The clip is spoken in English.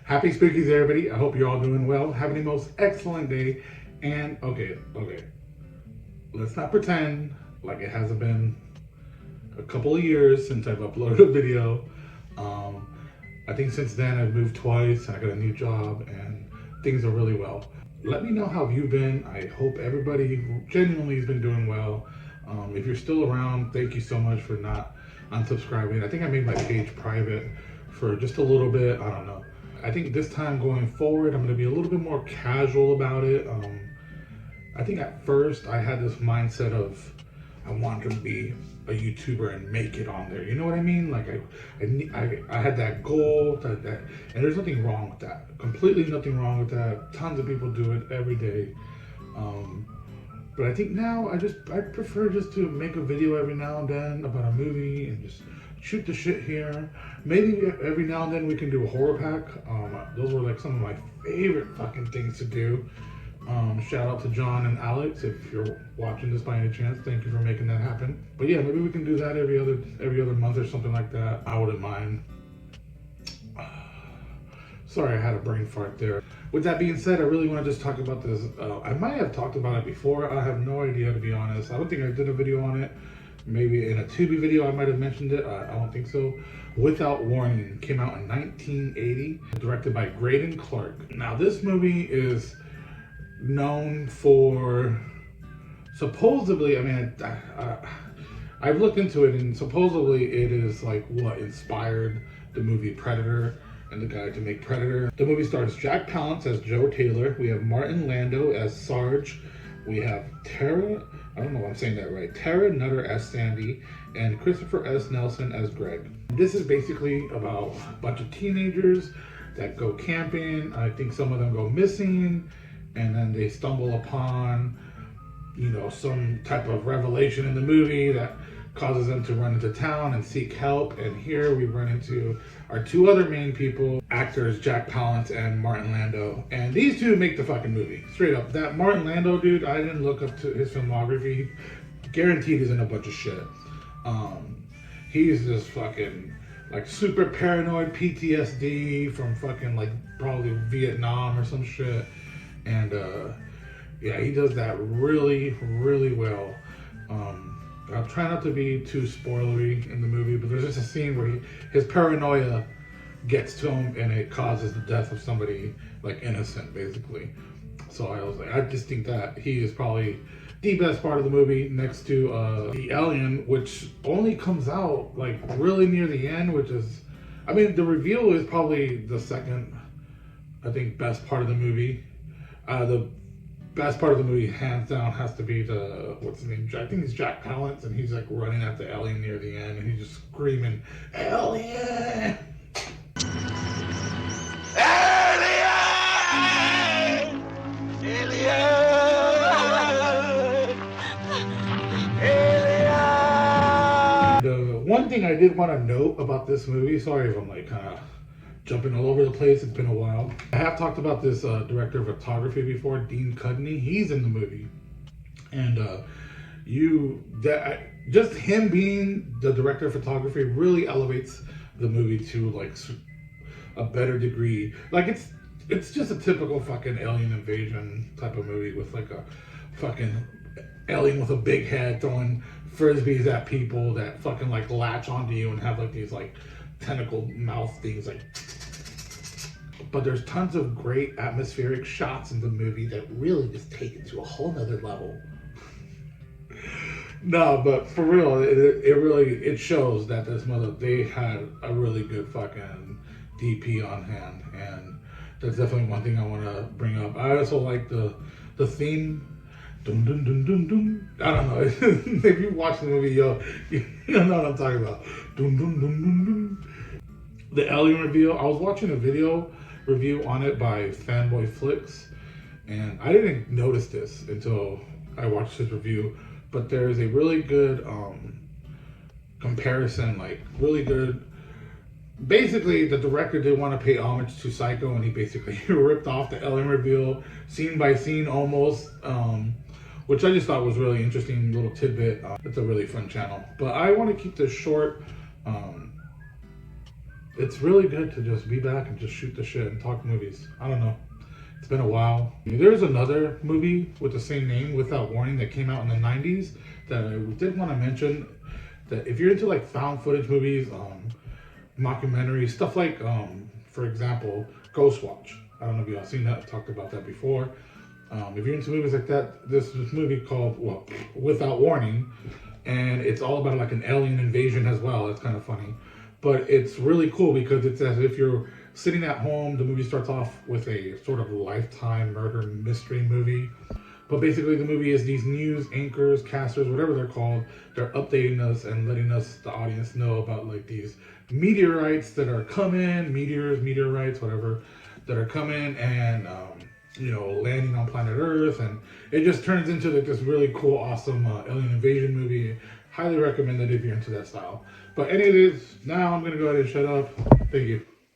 Happy Spookies, everybody. I hope you're all doing well, having the most excellent day. And okay, let's not pretend like it hasn't been a couple of years since I've uploaded a video. I think since then I've moved twice and I got a new job and things are really well. Let me know how you've been. I hope everybody genuinely has been doing well. If you're still around, thank you so much for not unsubscribing. I think I made my page private for just a little bit. I don't know. I think this time going forward, I'm going to be a little bit more casual about it. I think at first I had this mindset of I wanted to be a YouTuber and make it on there. You know what I mean? Like I had that goal, and there's nothing wrong with that. Completely nothing wrong with that. Tons of people do it every day. But I think now I prefer just to make a video every now and then about a movie and just shoot the shit here. Maybe every now and then we can do a horror pack. Those were like some of my favorite fucking things to do. Shout out to John and Alex if you're watching this by any chance. Thank you for making that happen. But yeah, maybe we can do that every other month or something like that. I wouldn't mind. Sorry, I had a brain fart there. With that being said, I really want to just talk about this. I might have talked about it before. I have no idea, to be honest. I don't think I did a video on it. Maybe in a Tubi video I might have mentioned it. I don't think so. Without Warning came out in 1980, directed by Greydon Clark. Now this movie is known for supposedly, I mean, I've looked into it and supposedly it is like what inspired the movie Predator and the guy to make Predator. The movie stars Jack Palance as Joe Taylor. We have Martin Landau as Sarge. We have Tara, I don't know if I'm saying that right, Tara Nutter as Sandy, and Christopher S. Nelson as Greg. This is basically about a bunch of teenagers that go camping. I think some of them go missing, and then they stumble upon, you know, some type of revelation in the movie that causes them to run into town and seek help. And here we run into our two other main people, actors Jack Palance and Martin Landau. And these two make the fucking movie. Straight up. That Martin Landau dude, I didn't look up to his filmography. Guaranteed he's in a bunch of shit. He's just fucking like super paranoid PTSD from fucking like probably Vietnam or some shit. And yeah, he does that really, really well. I'll try not to be too spoilery in the movie, but there's just a scene where his paranoia gets to him and it causes the death of somebody like innocent, basically. So I was like, I just think that he is probably the best part of the movie, next to the alien, which only comes out like really near the end, which is, I mean, the reveal is probably the second, I think, best part of the movie. The best part of the movie, hands down, has to be the, what's his name? I think it's Jack Palance, and he's like running at the alien near the end, and he's just screaming, "Alien! Alien! Alien! The one thing I did want to note about this movie, sorry if I'm like kind of jumping all over the place, it's been a while. I have talked about this director of photography before, Dean Cudney. He's in the movie. And just him being the director of photography really elevates the movie to like a better degree. Like it's just a typical fucking alien invasion type of movie with like a fucking alien with a big head throwing frisbees at people that fucking like latch onto you and have like these like tentacle mouth things like. But there's tons of great atmospheric shots in the movie that really just take it to a whole nother level. No, but for real, it shows that they had a really good fucking DP on hand, and that's definitely one thing I want to bring up. I also like the theme. Dun, dun, dun, dun, dun. I don't know. If you watch the movie, you know what I'm talking about. Dun, dun, dun, dun, dun. The alien reveal. I was watching a video review on it by Fanboy Flicks, and I didn't notice this until I watched his review. But there's a really good comparison, like really good. Basically, the director did want to pay homage to Psycho, and he basically ripped off the alien reveal scene by scene almost. Which I just thought was really interesting little tidbit. It's a really fun channel. But I want to keep this short. It's really good to just be back and just shoot the shit and talk movies. I don't know. It's been a while. There's another movie with the same name, Without Warning, that came out in the 90s that I did want to mention. That if you're into like found footage movies, mockumentaries, stuff like, for example, Ghostwatch. I don't know if y'all seen that. I've talked about that before. If you're into movies like that, this movie called Without Warning, and it's all about like an alien invasion as well. It's kind of funny, but it's really cool because it's as if you're sitting at home. The movie starts off with a sort of Lifetime murder mystery movie, but basically the movie is these news anchors, casters, whatever they're called. They're updating us and letting us, the audience, know about like these meteorites that are coming, meteorites, whatever, that are coming and landing on planet Earth, and it just turns into like this really cool, awesome alien invasion movie. Highly recommend it if you're into that style. But anyways, now I'm gonna go ahead and shut up. Thank you.